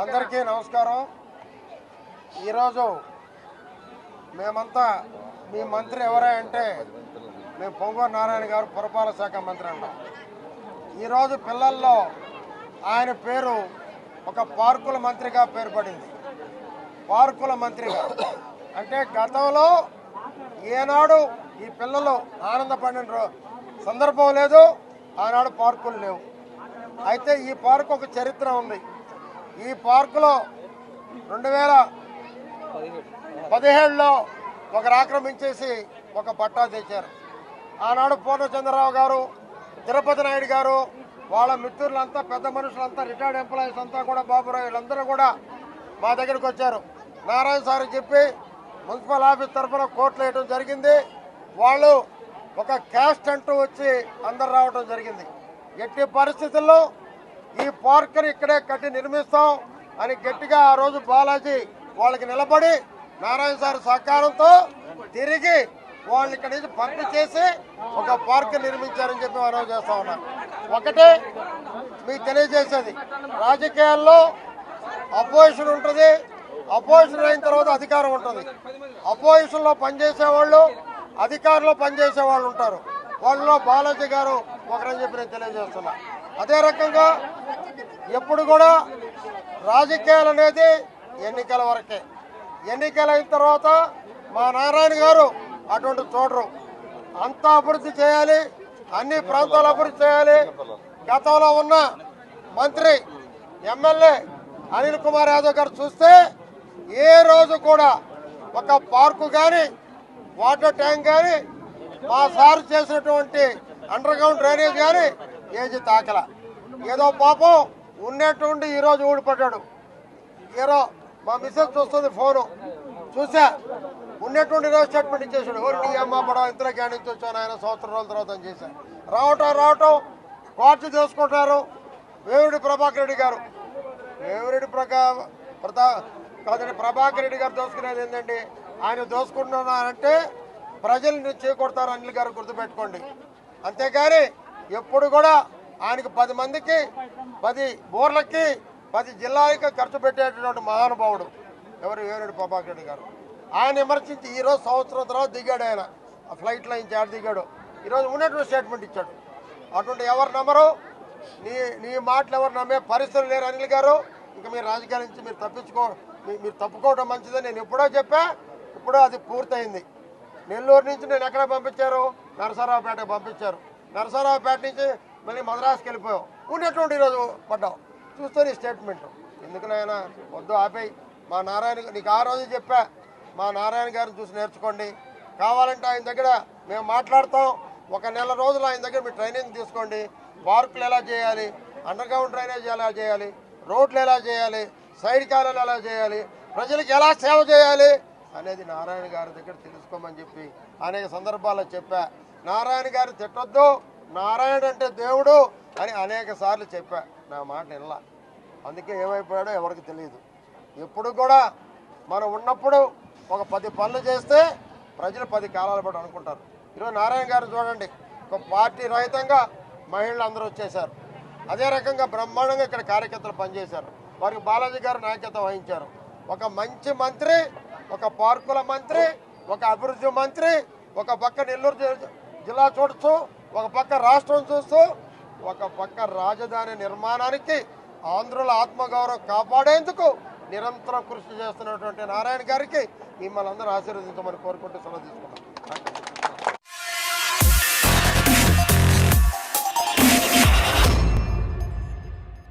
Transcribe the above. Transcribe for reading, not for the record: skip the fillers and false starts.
అందరికీ నమస్కారం. ఈరోజు మేమంతా మీ మంత్రి ఎవరే అంటే మేము పొంగూరు నారాయణ గారు పురపాలక శాఖ మంత్రి అంటాం. ఈరోజు పిల్లల్లో ఆయన పేరు ఒక పార్కుల మంత్రిగా పేరు పడింది. పార్కుల మంత్రిగా అంటే గతంలో ఏనాడు ఈ పిల్లలు ఆనందపడిన సందర్భం లేదు, ఆనాడు పార్కులు లేవు. అయితే ఈ పార్కు ఒక చరిత్ర ఉంది. ఈ పార్కులో 2017లో ఒకరు ఆక్రమించేసి ఒక పట్టా తెచ్చారు. ఆనాడు పూర్ణచంద్రరావు గారు, తిరుపతి నాయుడు గారు, వాళ్ళ మిత్రులంతా, పెద్ద మనుషులంతా, రిటైర్డ్ ఎంప్లాయీస్ అంతా కూడా, బాబురావు వీళ్ళందరూ కూడా మా దగ్గరికి వచ్చారు. నారాయణ సార్ చెప్పి మున్సిపల్ ఆఫీస్ తరఫున కోర్టులు వేయడం జరిగింది. వాళ్ళు ఒక క్యాస్ట్ అంటూ వచ్చి అందరు రావడం జరిగింది. ఎట్టి పరిస్థితుల్లో ఈ పార్కుని ఇక్కడే కట్టి నిర్మిస్తాం అని గట్టిగా ఆ రోజు బాలాజీ వాళ్ళకి నిలబడి నారాయణ సార్ సహకారంతో తిరిగి వాళ్ళని ఇక్కడి నుంచి పంపించేసి ఒక పార్క్ నిర్మించారని చెప్పి మనం చేస్తా ఉన్నాం. ఒకటే మీకు తెలియజేసేది, రాజకీయాల్లో అపోజిషన్ ఉంటుంది, అపోజిషన్ అయిన తర్వాత అధికారం ఉంటుంది. అపోజిషన్లో పనిచేసేవాళ్ళు, అధికారంలో పనిచేసే వాళ్ళు ఉంటారు. వాళ్ళలో బాలాజీ గారు ఒకరని చెప్పి నేను తెలియజేస్తున్నా. అదే రకంగా ఎప్పుడు కూడా రాజకీయాలు అనేది ఎన్నికల వరకే. ఎన్నికలు అయిన తర్వాత మా నారాయణ గారు అటువంటి చూడరు. అంతా అభివృద్ధి చేయాలి, అన్ని ప్రాంతాలు అభివృద్ధి చేయాలి. గతంలో ఉన్న మంత్రి ఎమ్మెల్యే అనిల్ కుమార్ యాదవ్ గారు చూస్తే ఏ రోజు కూడా ఒక పార్కు కానీ, వాటర్ ట్యాంక్ కానీ, మా సార్ చేసినటువంటి అండర్ గ్రౌండ్ డ్రైనేజ్ కానీ ఏది తాకల. ఏదో పాపం ఉన్నట్టుండి ఈరోజు ఊడిపడ్డాడు. ఏదో మా మిస్సెస్ చూస్తుంది, ఫోను చూసా, ఉన్నట్టుండి ఈరోజు స్టేట్మెంట్ ఇచ్చేసాడు. నీ అమ్మ పడవ ఇంతలో గ్యానించి వచ్చాను ఆయన సంవత్సరం రోజుల తర్వాత అని చేశాను. రావటం కోర్టు చేసుకుంటారు. వేమిరెడ్డి ప్రభాకర్ రెడ్డి గారు, ప్రభాకర్ రెడ్డి గారు దోసుకునేది ఏంటండి? ఆయన దోసుకుంటున్నారంటే ప్రజల్ని చేకొడతారు అనిల్ గారు, గుర్తుపెట్టుకోండి. అంతేగాని ఎప్పుడు కూడా ఆయనకు 10 మందికి, 10 బోర్లకి, 10 జిల్లాలకి ఖర్చు పెట్టేటటువంటి మహానుభావుడు ఎవరు? వేమిరెడ్డి ప్రభాకర్ రెడ్డి గారు. ఆయన విమర్శించి ఈరోజు సంవత్సరం తర్వాత దిగాడు. ఆయన ఆ ఫ్లైట్లో నుంచి ఆడ దిగాడు. ఈరోజు ఉన్నటువంటి స్టేట్మెంట్ ఇచ్చాడు. అటువంటి ఎవరు నమ్మరు, నీ మాటలు ఎవరు నమ్మే పరిస్థితులు లేరు అనిల్ గారు. ఇంకా మీరు రాజకీయాల నుంచి మీరు తప్పుకోవడం మంచిదని నేను ఎప్పుడో చెప్పా. ఇప్పుడు అది పూర్తయింది. నెల్లూరు నుంచి నేను ఎక్కడ పంపించారు? నరసరావుపేటకు పంపించారు. నరసరావుపేట నుంచి మళ్ళీ మద్రాసుకి వెళ్ళిపోయావు. ఉన్నటువంటి ఈరోజు పడ్డావు. చూస్తే నీ స్టేట్మెంట్ ఎందుకు నాయన? వద్దు, ఆపేయి. మా నారాయణ, నీకు ఆ రోజు చెప్పా, మా నారాయణ గారిని చూసి నేర్చుకోండి. కావాలంటే ఆయన దగ్గర మేము మాట్లాడతాం. ఒక నెల రోజులు ఆయన దగ్గర మీరు ట్రైనింగ్ తీసుకోండి. పార్కులు ఎలా చేయాలి, అండర్ గ్రౌండ్ డ్రైనేజ్ ఎలా చేయాలి, రోడ్లు ఎలా చేయాలి, సైడ్ కాలువలు ఎలా చేయాలి, ప్రజలకు ఎలా సేవ చేయాలి అనేది నారాయణ గారి దగ్గర తెలుసుకోమని చెప్పి అనేక సందర్భాల్లో చెప్పా. నారాయణ గారు తిట్టొద్దు, నారాయణ అంటే దేవుడు అని అనేక సార్లు చెప్పా. నా మాట వినలా. అందుకే ఏమైపోయాడో ఎవరికి తెలియదు. ఎప్పుడు కూడా మనం ఉన్నప్పుడు ఒక 10 పనులు చేస్తే ప్రజలు 10 కాలాల పాటు అనుకుంటారు. ఈరోజు నారాయణ గారు చూడండి, ఒక పార్టీ రహితంగా మహిళలు అందరూ వచ్చేశారు. అదే రకంగా బ్రహ్మాండంగా ఇక్కడ కార్యకర్తలు పనిచేశారు. వారికి బాలాజీ గారు నాయకత్వం వహించారు. ఒక మంచి మంత్రి, ఒక పార్కుల మంత్రి, ఒక అభివృద్ధి మంత్రి, ఒక పక్క నెల్లూరు జిల్లా చూడొచ్చు, ఒక పక్క రాష్ట్రం చూస్తూ, ఒక పక్క రాజధాని నిర్మాణానికి ఆంధ్రుల ఆత్మగౌరవం కాపాడేందుకు నిరంతరం కృషి చేస్తున్నటువంటి నారాయణ గారికి మిమ్మల్ని అందరూ ఆశీర్వదించమని కోరుకుంటూ సెలవు తీసుకున్నాం.